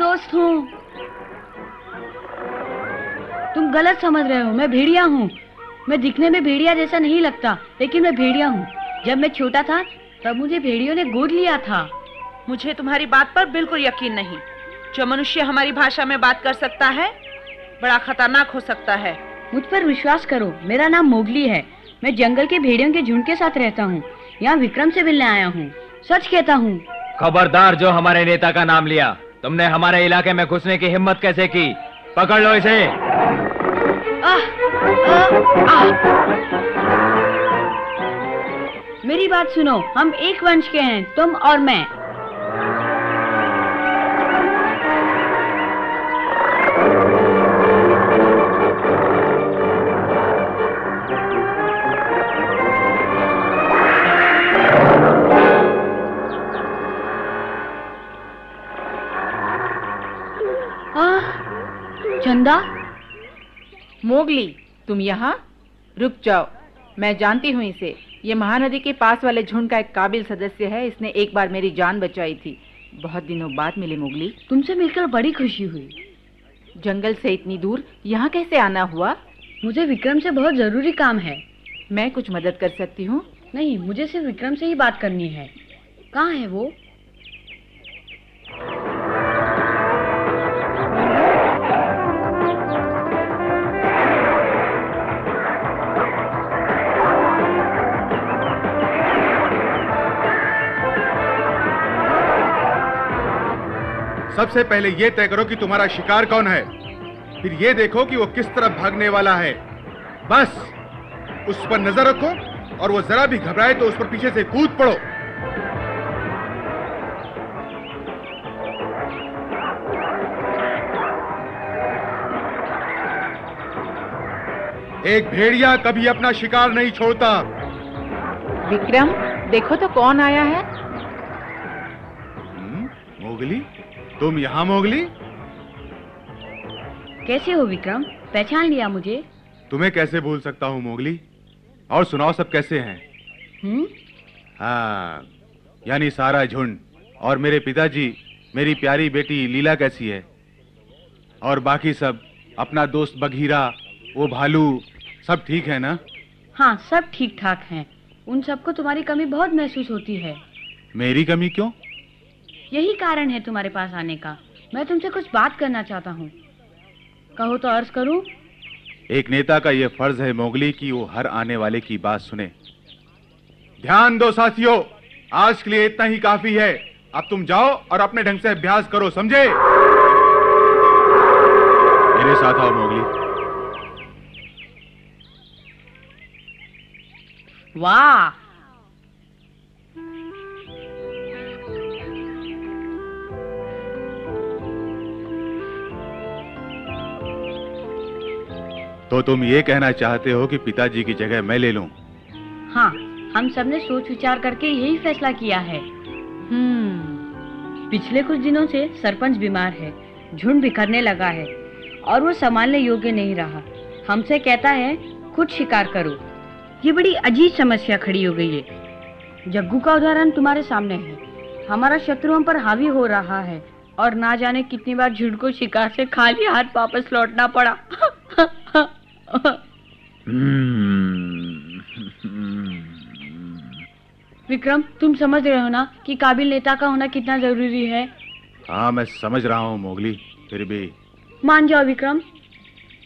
दोस्त हूँ। तुम गलत समझ रहे हो, मैं भेड़िया हूँ। मैं दिखने में भेड़िया जैसा नहीं लगता, लेकिन मैं भेड़िया हूँ। जब मैं छोटा था तब मुझे भेड़ियों ने गोद लिया था। मुझे तुम्हारी बात पर बिल्कुल यकीन नहीं। जो मनुष्य हमारी भाषा में बात कर सकता है बड़ा खतरनाक हो सकता है। मुझ पर विश्वास करो, मेरा नाम मोगली है। मैं जंगल के भेड़ियों के झुंड के साथ रहता हूँ। यहाँ विक्रम से मिलने आया हूँ, सच कहता हूँ। खबरदार, जो हमारे नेता का नाम लिया। तुमने हमारे इलाके में घुसने की हिम्मत कैसे की? पकड़ लो इसे। मेरी बात सुनो, हम एक वंश के हैं, तुम और मैं। चंदा। मोगली, तुम यहाँ? रुक जाओ, मैं जानती हूँ इसे। ये महानदी के पास वाले झुंड का एक काबिल सदस्य है। इसने एक बार मेरी जान बचाई थी। बहुत दिनों बाद मिले मोगली। तुमसे मिलकर बड़ी खुशी हुई। जंगल से इतनी दूर यहाँ कैसे आना हुआ? मुझे विक्रम से बहुत जरूरी काम है। मैं कुछ मदद कर सकती हूँ? नहीं, मुझे सिर्फ विक्रम से ही बात करनी है। कहाँ है वो? सबसे पहले ये तय करो कि तुम्हारा शिकार कौन है, फिर ये देखो कि वो किस तरफ भागने वाला है। बस उस पर नजर रखो, और वो जरा भी घबराए तो उस पर पीछे से कूद पड़ो। एक भेड़िया कभी अपना शिकार नहीं छोड़ता। विक्रम, देखो तो कौन आया है। मोगली, तुम यहाँ? मोगली, कैसे हो विक्रम? पहचान लिया मुझे? तुम्हें कैसे भूल सकता हूँ मोगली। और सुनाओ, सब कैसे हैं? हाँ, यानी सारा झुंड और मेरे पिताजी, मेरी प्यारी बेटी लीला कैसी है? और बाकी सब, अपना दोस्त बघीरा, वो भालू, सब ठीक है ना? हाँ, सब ठीक ठाक हैं। उन सबको तुम्हारी कमी बहुत महसूस होती है। मेरी कमी क्यों? यही कारण है तुम्हारे पास आने का। मैं तुमसे कुछ बात करना चाहता हूँ। कहो तो अर्ज करूँ? एक नेता का यह फर्ज है मोगली कि वो हर आने वाले की बात सुने। ध्यान दो साथियों, आज के लिए इतना ही काफी है। अब तुम जाओ और अपने ढंग से अभ्यास करो, समझे? मेरे साथ आओ मोगली। वाह, तो तुम ये कहना चाहते हो कि पिताजी की जगह मैं ले लूं? हाँ, हम सबने सोच विचार करके यही फैसला किया है। पिछले कुछ दिनों से सरपंच बीमार है, झुंड बिखरने लगा है और वो संभालने योग्य नहीं रहा। हमसे कहता है खुद शिकार करो। ये बड़ी अजीब समस्या खड़ी हो गई है। जग्गू का उदाहरण तुम्हारे सामने है। हमारा शत्रु हम पर हावी हो रहा है और ना जाने कितनी बार झुंड को शिकार से खाली हाथ वापस लौटना पड़ा। विक्रम, तुम समझ रहे हो ना कि काबिल नेता का होना कितना जरूरी है? हाँ, मैं समझ रहा हूँ मोगली, फिर भी मान जाओ विक्रम,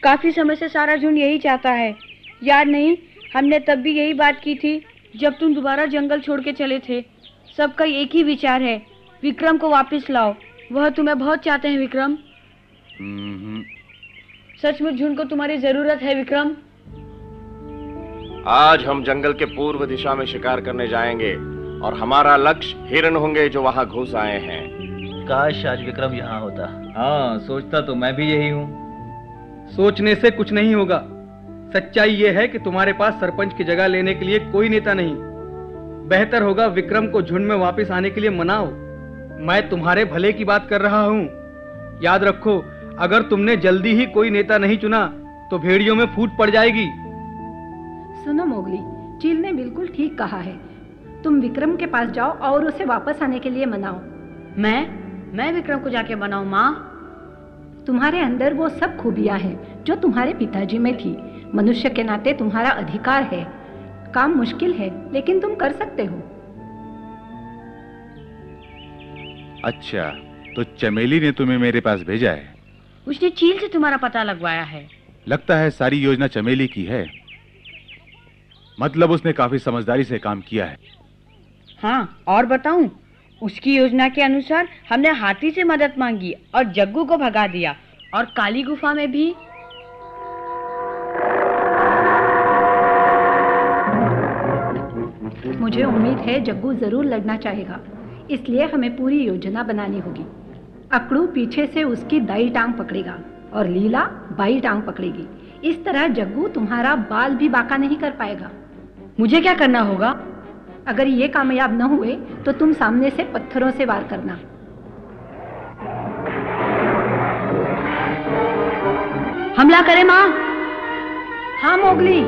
काफी समय से सारा झुंड यही चाहता है। याद नहीं, हमने तब भी यही बात की थी जब तुम दोबारा जंगल छोड़ के चले थे। सबका एक ही विचार है, विक्रम को वापस लाओ। वह तुम्हें बहुत चाहते हैं विक्रम। सचमुच झुंड को तुम्हारी जरूरत है विक्रम। आज हम जंगल के पूर्व दिशा में शिकार करने जाएंगे और हमारा लक्ष्य हिरण होंगे जो वहां घुस आए हैं। काश आज विक्रम यहाँ होता। हाँ, सोचता तो मैं भी यही हूँ। सोचने से कुछ नहीं होगा। सच्चाई ये है कि तुम्हारे पास सरपंच की जगह लेने के लिए कोई नेता नहीं। बेहतर होगा विक्रम को झुंड में वापस आने के लिए मनाओ। मैं तुम्हारे भले की बात कर रहा हूँ। याद रखो, अगर तुमने जल्दी ही कोई नेता नहीं चुना तो भेड़ियों में फूट पड़ जाएगी। सुनो मोगली, चील ने बिल्कुल ठीक कहा है। तुम विक्रम के पास जाओ और उसे वापस आने के लिए मनाओ। मैं विक्रम को जाके बनाऊं माँ? तुम्हारे अंदर वो सब खूबियां हैं जो तुम्हारे पिताजी में थी। मनुष्य के नाते तुम्हारा अधिकार है। काम मुश्किल है लेकिन तुम कर सकते हो। अच्छा, तो चमेली ने तुम्हें मेरे पास भेजा है? उसने चील से तुम्हारा पता लगवाया है। लगता है सारी योजना चमेली की है। मतलब उसने काफी समझदारी से काम किया है। हाँ, और बताऊं, उसकी योजना के अनुसार हमने हाथी से मदद मांगी और जग्गू को भगा दिया, और काली गुफा में भी। मुझे उम्मीद है जग्गू जरूर लड़ना चाहेगा, इसलिए हमें पूरी योजना बनानी होगी। अकड़ू पीछे से उसकी दाई टांग पकड़ेगा और लीला बाई टांग पकड़ेगी। इस तरह जग्गू तुम्हारा बाल भी बांका नहीं कर पाएगा। मुझे क्या करना होगा? अगर ये कामयाब न हुए तो तुम सामने से पत्थरों से वार करना। हमला करें माँ? हाँ मोगली।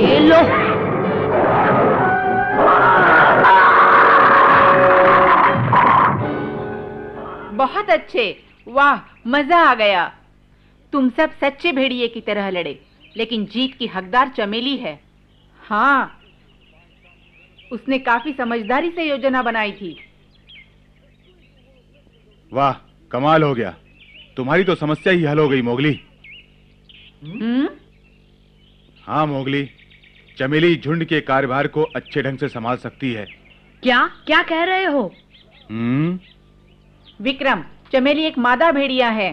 ये लो। बहुत अच्छे, वाह, मजा आ गया। तुम सब सच्चे भेड़िए की तरह लड़े, लेकिन जीत की हकदार चमेली है। हाँ, उसने काफी समझदारी से योजना बनाई थी। वाह, कमाल हो गया। तुम्हारी तो समस्या ही हल हो गई मोगली। हाँ मोगली, चमेली झुंड के कार्यभार को अच्छे ढंग से संभाल सकती है। क्या क्या कह रहे हो? विक्रम, चमेली एक मादा भेड़िया है।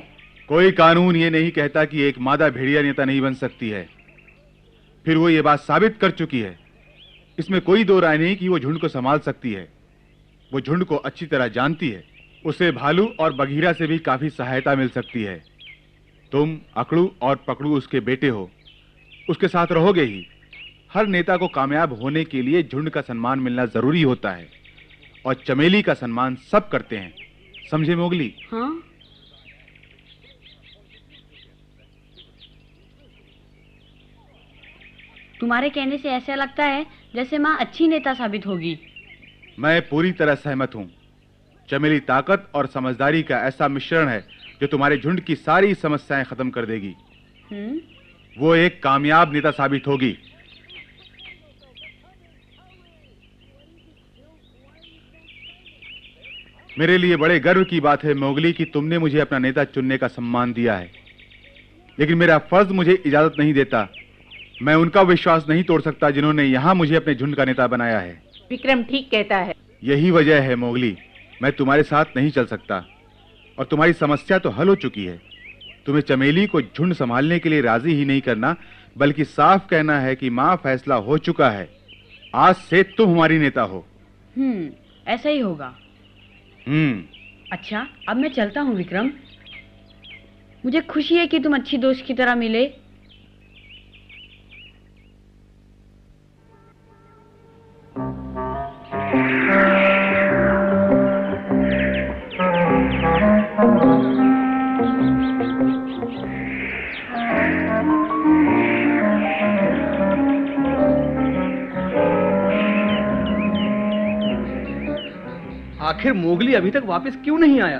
कोई कानून ये नहीं कहता कि एक मादा भेड़िया नेता नहीं बन सकती है। फिर वो ये बात साबित कर चुकी है। इसमें कोई दो राय नहीं कि वो झुंड को संभाल सकती है। वो झुंड को अच्छी तरह जानती है। उसे भालू और बघीरा से भी काफी सहायता मिल सकती है। तुम अकड़ू और पकड़ू उसके बेटे हो, उसके साथ रहोगे ही। हर नेता को कामयाब होने के लिए झुंड का सम्मान मिलना जरूरी होता है, और चमेली का सम्मान सब करते हैं। समझे मोगली? हाँ। तुम्हारे कहने से ऐसा लगता है जैसे माँ अच्छी नेता साबित होगी। मैं पूरी तरह सहमत हूँ। चमेली ताकत और समझदारी का ऐसा मिश्रण है जो तुम्हारे झुंड की सारी समस्याएं खत्म कर देगी। वो एक कामयाब नेता साबित होगी। मेरे लिए बड़े गर्व की बात है मोगली कि तुमने मुझे अपना नेता चुनने का सम्मान दिया है, लेकिन मेरा फर्ज मुझे इजाजत नहीं देता। मैं उनका विश्वास नहीं तोड़ सकता जिन्होंने यहाँ मुझे अपने झुंड का नेता बनाया है। विक्रम ठीक कहता है। यही वजह है मोगली, मैं तुम्हारे साथ नहीं चल सकता। और तुम्हारी समस्या तो हल हो चुकी है। तुम्हें चमेली को झुंड संभालने के लिए राजी ही नहीं करना, बल्कि साफ कहना है कि माँ, फैसला हो चुका है। आज से तुम हमारी नेता हो। ऐसा ही होगा। अच्छा, अब मैं चलता हूँ विक्रम। मुझे खुशी है कि तुम अच्छी दोस्त की तरह मिले। आखिर मोगली अभी तक वापस क्यों नहीं आया?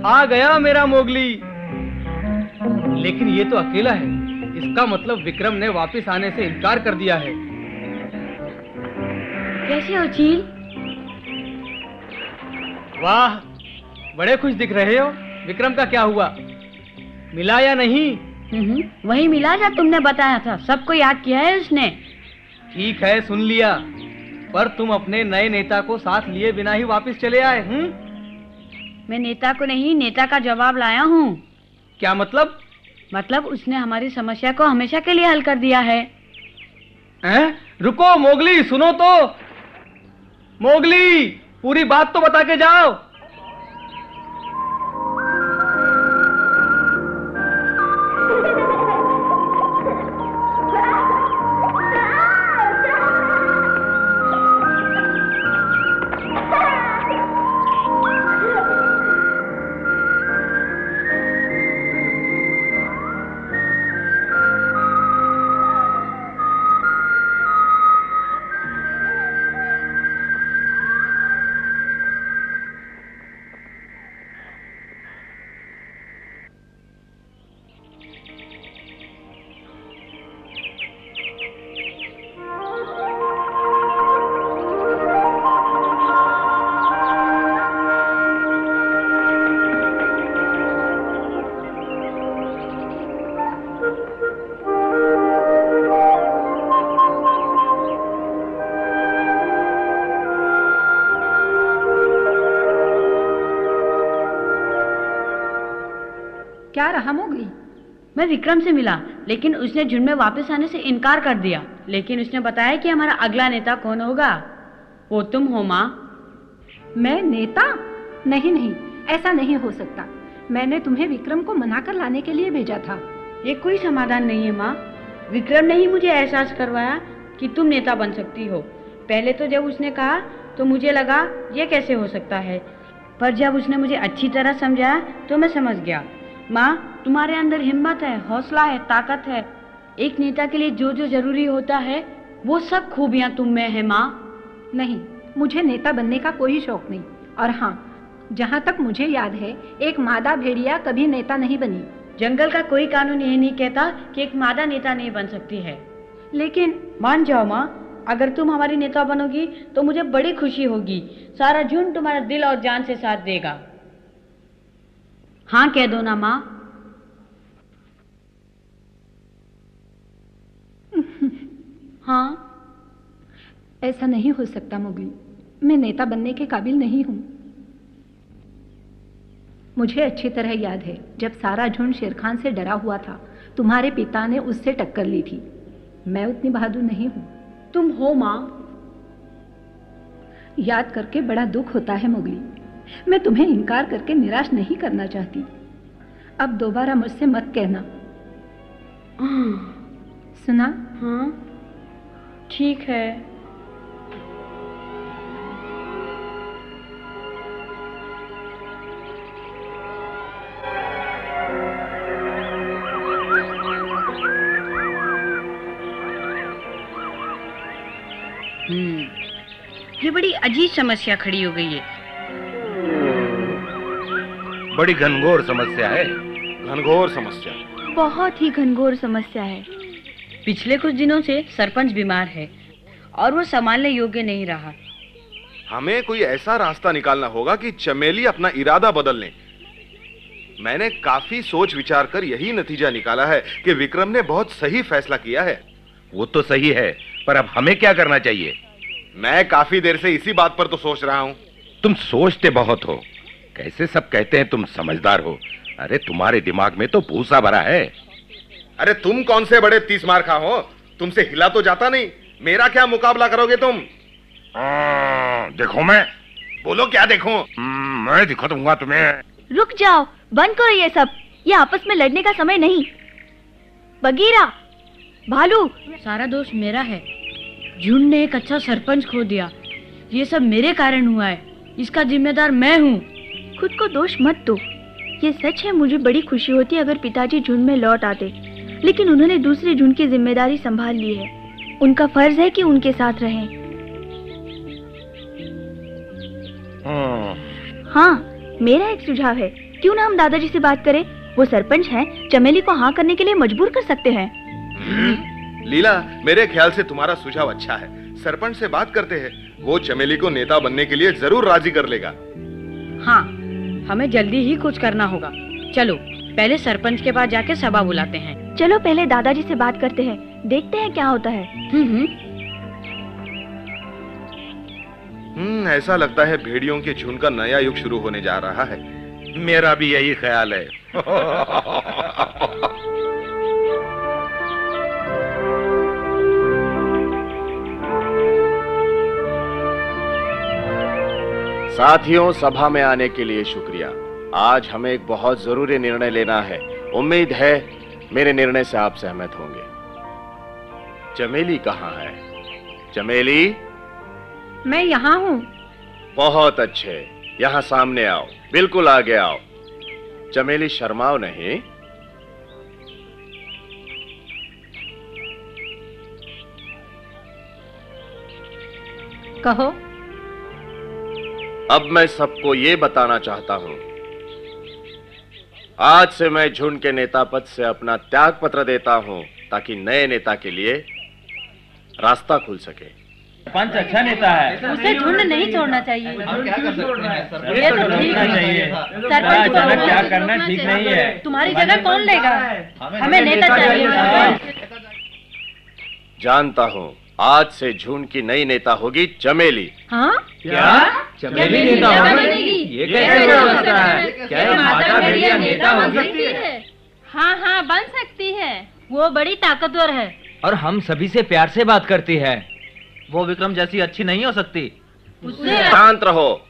आ गया मेरा मोगली। लेकिन ये तो अकेला है। इसका मतलब विक्रम ने वापस आने से इनकार कर दिया है। कैसे हो चील? वाह, बड़े खुश दिख रहे हो। विक्रम का क्या हुआ, मिला या नहीं? वही मिला जो तुमने बताया था। सबको याद किया है उसने। ठीक है, सुन लिया। पर तुम अपने नए नेता को साथ लिए बिना ही वापस चले आए। मैं नेता को नहीं, नेता का जवाब लाया हूँ। क्या मतलब? मतलब उसने हमारी समस्या को हमेशा के लिए हल कर दिया है। रुको मोगली, सुनो तो। मोगली, पूरी बात तो बता के जाओ। क्या रहा मोगली? मैं विक्रम से मिला, लेकिन उसने झुंड में वापस आने से इनकार कर दिया। लेकिन उसने बताया कि हमारा अगला नेता कौन होगा। वो तुम हो माँ। मैं नेता? नहीं नहीं, ऐसा नहीं हो सकता। मैंने तुम्हें विक्रम को मनाकर लाने के लिए भेजा था। ये कोई समाधान नहीं है माँ। विक्रम ने ही मुझे एहसास करवाया कि तुम नेता बन सकती हो। पहले तो जब उसने कहा तो मुझे लगा ये कैसे हो सकता है, पर जब उसने मुझे अच्छी तरह समझाया तो मैं समझ गया। माँ, तुम्हारे अंदर हिम्मत है, हौसला है, ताकत है। एक नेता के लिए जो जो जरूरी होता है वो सब खूबियाँ तुम में है माँ। नहीं, मुझे नेता बनने का कोई शौक नहीं। और हाँ, जहाँ तक मुझे याद है, एक मादा भेड़िया कभी नेता नहीं बनी। जंगल का कोई कानून यह नहीं कहता कि एक मादा नेता नहीं बन सकती है। लेकिन मान जाओ माँ, अगर तुम हमारी नेता बनोगी तो मुझे बड़ी खुशी होगी। सारा झुंड तुम्हारा दिल और जान से साथ देगा। हाँ कह दो ना माँ। हाँ। ऐसा नहीं हो सकता मोगली, मैं नेता बनने के काबिल नहीं हूँ। मुझे अच्छी तरह याद है, जब सारा झुंड शेरखान से डरा हुआ था, तुम्हारे पिता ने उससे टक्कर ली थी। मैं उतनी बहादुर नहीं हूँ। तुम हो माँ। याद करके बड़ा दुख होता है मोगली। मैं तुम्हें इनकार करके निराश नहीं करना चाहती। अब दोबारा मुझसे मत कहना। सुना? हाँ ठीक है। ये बड़ी अजीब समस्या खड़ी हो गई है। बड़ी घनघोर समस्या है। घनघोर समस्या, बहुत ही घनघोर समस्या है। पिछले कुछ दिनों से सरपंच बीमार है और वो संभालने योग्य नहीं रहा। हमें कोई ऐसा रास्ता निकालना होगा कि चमेली अपना इरादा बदल ले। मैंने काफी सोच विचार कर यही नतीजा निकाला है कि विक्रम ने बहुत सही फैसला किया है। वो तो सही है, पर अब हमें क्या करना चाहिए? मैं काफी देर से इसी बात पर तो सोच रहा हूँ। तुम सोचते बहुत हो। कैसे सब कहते हैं तुम समझदार हो। अरे तुम्हारे दिमाग में तो भूसा भरा है। अरे तुम कौन से बड़े 30 मार खा हो, तुमसे हिला तो जाता नहीं। मेरा क्या मुकाबला करोगे तुम? देखो मैं। बोलो क्या देखूं? मैं दिखा दूंगा तुम्हें। रुक जाओ, बंद करो ये सब। ये आपस में लड़ने का समय नहीं। बगीरा, भालू, सारा दोष मेरा है। झुंड ने एक अच्छा सरपंच खो दिया। ये सब मेरे कारण हुआ है। इसका जिम्मेदार मैं हूँ। खुद को दोष मत दो। ये सच है, मुझे बड़ी खुशी होती अगर पिताजी झुंड में लौट आते, लेकिन उन्होंने दूसरे झुंड की जिम्मेदारी संभाल ली है। उनका फर्ज है कि उनके साथ रहें। हाँ, मेरा एक सुझाव है। क्यों ना हम दादाजी से बात करें? वो सरपंच हैं, चमेली को हाँ करने के लिए मजबूर कर सकते हैं। लीला, मेरे ख्याल से तुम्हारा सुझाव अच्छा है। सरपंच से बात करते हैं, वो चमेली को नेता बनने के लिए जरूर राजी कर लेगा। हाँ, हमें जल्दी ही कुछ करना होगा। चलो पहले सरपंच के पास जाके सभा बुलाते हैं। चलो पहले दादाजी से बात करते हैं, देखते हैं क्या होता है। ऐसा लगता है भेड़ियों के झुंड का नया युग शुरू होने जा रहा है। मेरा भी यही ख्याल है। साथियों, सभा में आने के लिए शुक्रिया। आज हमें एक बहुत जरूरी निर्णय लेना है। उम्मीद है मेरे निर्णय से आप सहमत होंगे। चमेली कहाँ है? चमेली? मैं यहाँ हूँ। बहुत अच्छे, यहाँ सामने आओ, बिल्कुल आगे आओ। चमेली, शर्माओ नहीं। कहो। अब मैं सबको ये बताना चाहता हूं, आज से मैं झुंड के नेता पद से अपना त्याग पत्र देता हूं, ताकि नए नेता के लिए रास्ता खुल सके। सरपंच अच्छा नेता है, उसे झुंड नहीं छोड़ना चाहिए। ये तो ठीक चाहिए। अचानक क्या करना ठीक नहीं है। तुम्हारी जगह कौन लेगा? हमें नेता चाहिए। जानता हूं, आज से झुंड की नई नेता होगी चमेली। हाँ? क्या? चमेली नेता होगी? ये कैसे हो सकता है? क्या ये माता भेड़िया नेता हो सकती है? हाँ हाँ बन सकती है, वो बड़ी ताकतवर है और हम सभी से प्यार से बात करती है। वो विक्रम जैसी अच्छी नहीं हो सकती। शांत रहो।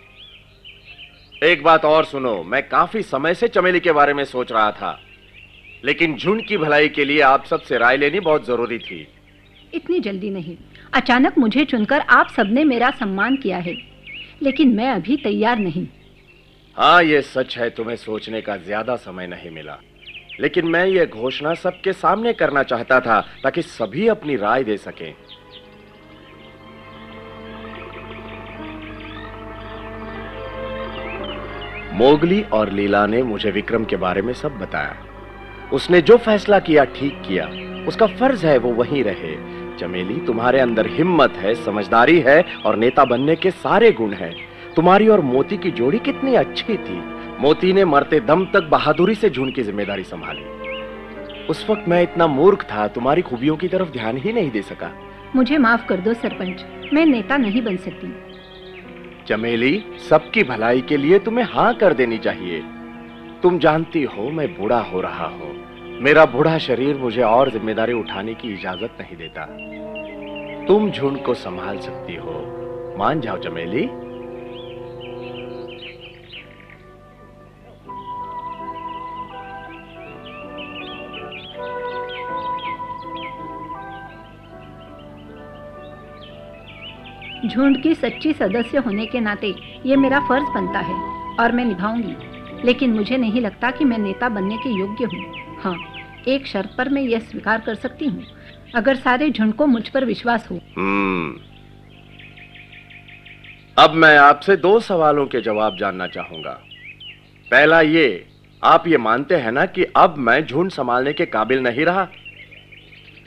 एक बात और सुनो, मैं काफी समय से चमेली के बारे में सोच रहा था, लेकिन झुंड की भलाई के लिए आप सबसे राय लेनी बहुत जरूरी थी। इतनी जल्दी नहीं। अचानक मुझे चुनकर आप सबने मेरा सम्मान किया है, लेकिन मैं अभी तैयार नहीं। हाँ ये सच है, तुम्हें सोचने का ज्यादा समय नहीं मिला, लेकिन मैं ये घोषणा सबके सामने करना चाहता था ताकि सभी अपनी राय दे सकें। मोगली और लीला ने मुझे विक्रम के बारे में सब बताया। उसने जो फैसला किया ठीक किया, उसका फर्ज है वो वहीं रहे। चमेली, तुम्हारे अंदर हिम्मत है, समझदारी है और नेता बनने के सारे गुण हैं। तुम्हारी और मोती की जोड़ी कितनी अच्छी थी। मोती ने मरते दम तक बहादुरी से झुंड की जिम्मेदारी संभाली। उस वक्त मैं इतना मूर्ख था, तुम्हारी खूबियों की तरफ ध्यान ही नहीं दे सका। मुझे माफ कर दो सरपंच, मैं नेता नहीं बन सकती। चमेली, सबकी भलाई के लिए तुम्हें हाँ कर देनी चाहिए। तुम जानती हो मैं बूढ़ा हो रहा हूँ। मेरा बूढ़ा शरीर मुझे और जिम्मेदारी उठाने की इजाजत नहीं देता। तुम झुंड को संभाल सकती हो, मान जाओ चमेली। झुंड की सच्ची सदस्य होने के नाते ये मेरा फर्ज बनता है और मैं निभाऊंगी, लेकिन मुझे नहीं लगता कि मैं नेता बनने के योग्य हूँ। हाँ, एक शर्त पर मैं यह स्वीकार कर सकती हूँ, अगर सारे झुंड को मुझ पर विश्वास हो। अब मैं आपसे 2 सवालों के जवाब जानना चाहूंगा। पहला ये, आप ये मानते हैं ना कि अब मैं झुंड संभालने के काबिल नहीं रहा?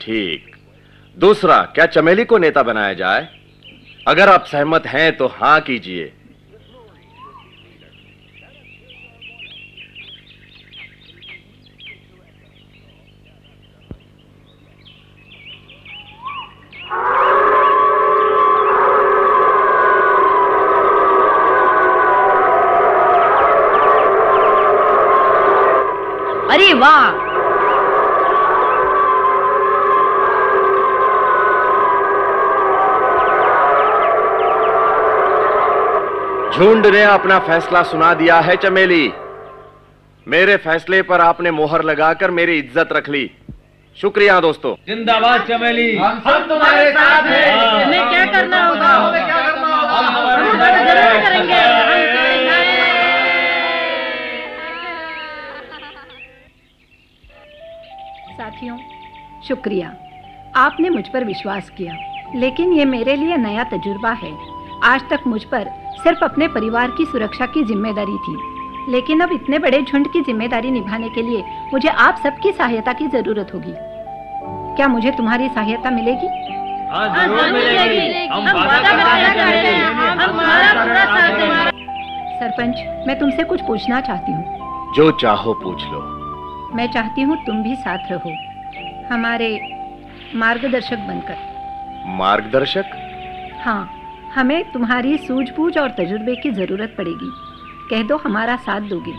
ठीक। दूसरा, क्या चमेली को नेता बनाया जाए? अगर आप सहमत हैं तो हाँ कीजिए। अरे वाह! झुंड ने अपना फैसला सुना दिया है चमेली। मेरे फैसले पर आपने मोहर लगाकर मेरी इज्जत रख ली। शुक्रिया दोस्तों। जिंदाबाद चमेली। हम सब तुम्हारे साथ हैं। हमें क्या करना होगा? हम जरूर करेंगे। साथियों, शुक्रिया, आपने मुझ पर विश्वास किया, लेकिन ये मेरे लिए नया तजुर्बा है। आज तक मुझ पर सिर्फ अपने परिवार की सुरक्षा की जिम्मेदारी थी, लेकिन अब इतने बड़े झुंड की जिम्मेदारी निभाने के लिए मुझे आप सबकी सहायता की जरूरत होगी। क्या मुझे तुम्हारी सहायता मिलेगी? हाँ, जरूर मिलेगी। हम वादा करते हैं, हम तुम्हारा पूरा साथ देंगे। सरपंच, मैं तुमसे कुछ पूछना चाहती हूँ। जो चाहो पूछ लो। मैं चाहती हूँ तुम भी साथ रहो, हमारे मार्गदर्शक बनकर। मार्गदर्शक? हाँ, हमें तुम्हारी सूझबूझ और तजुर्बे की जरूरत पड़ेगी। कह दो हमारा साथ दोगे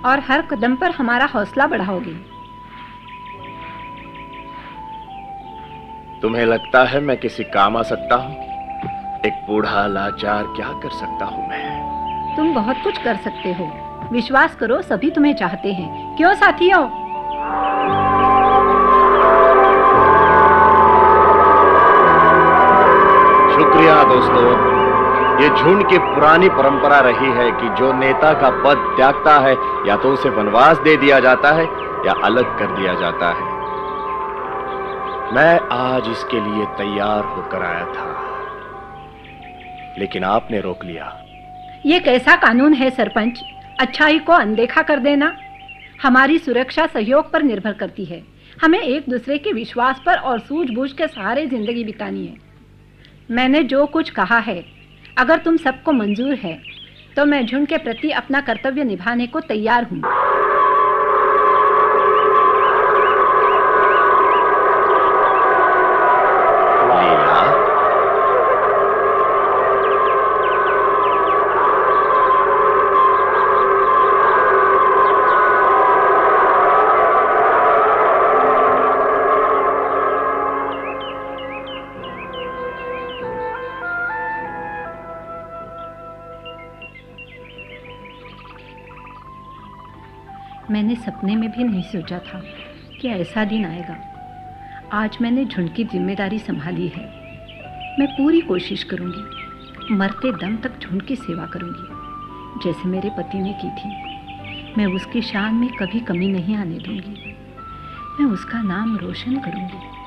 और हर कदम पर हमारा हौसला बढ़ाओगे। तुम्हें लगता है मैं किसी काम आ सकता हूँ? एक बूढ़ा लाचार क्या कर सकता हूँ मैं? तुम बहुत कुछ कर सकते हो, विश्वास करो, सभी तुम्हें चाहते हैं। क्यों साथियों? शुक्रिया दोस्तों। ये झुंड की पुरानी परंपरा रही है कि जो नेता का पद त्यागता है या तो उसे वनवास दे दिया जाता है या अलग कर दिया जाता है। मैं आज इसके लिए तैयार होकर आया था, लेकिन आपने रोक लिया। ये कैसा कानून है सरपंच, अच्छाई को अनदेखा कर देना? हमारी सुरक्षा सहयोग पर निर्भर करती है। हमें एक दूसरे के विश्वास पर और सूझबूझ के सहारे जिंदगी बितानी है। मैंने जो कुछ कहा है, अगर तुम सबको मंजूर है तो मैं झुंड के प्रति अपना कर्तव्य निभाने को तैयार हूँ। मैंने सपने में भी नहीं सोचा था कि ऐसा दिन आएगा। आज मैंने झुंड की जिम्मेदारी संभाली है। मैं पूरी कोशिश करूंगी, मरते दम तक झुंड की सेवा करूंगी जैसे मेरे पति ने की थी। मैं उसकी शान में कभी कमी नहीं आने दूंगी। मैं उसका नाम रोशन करूंगी।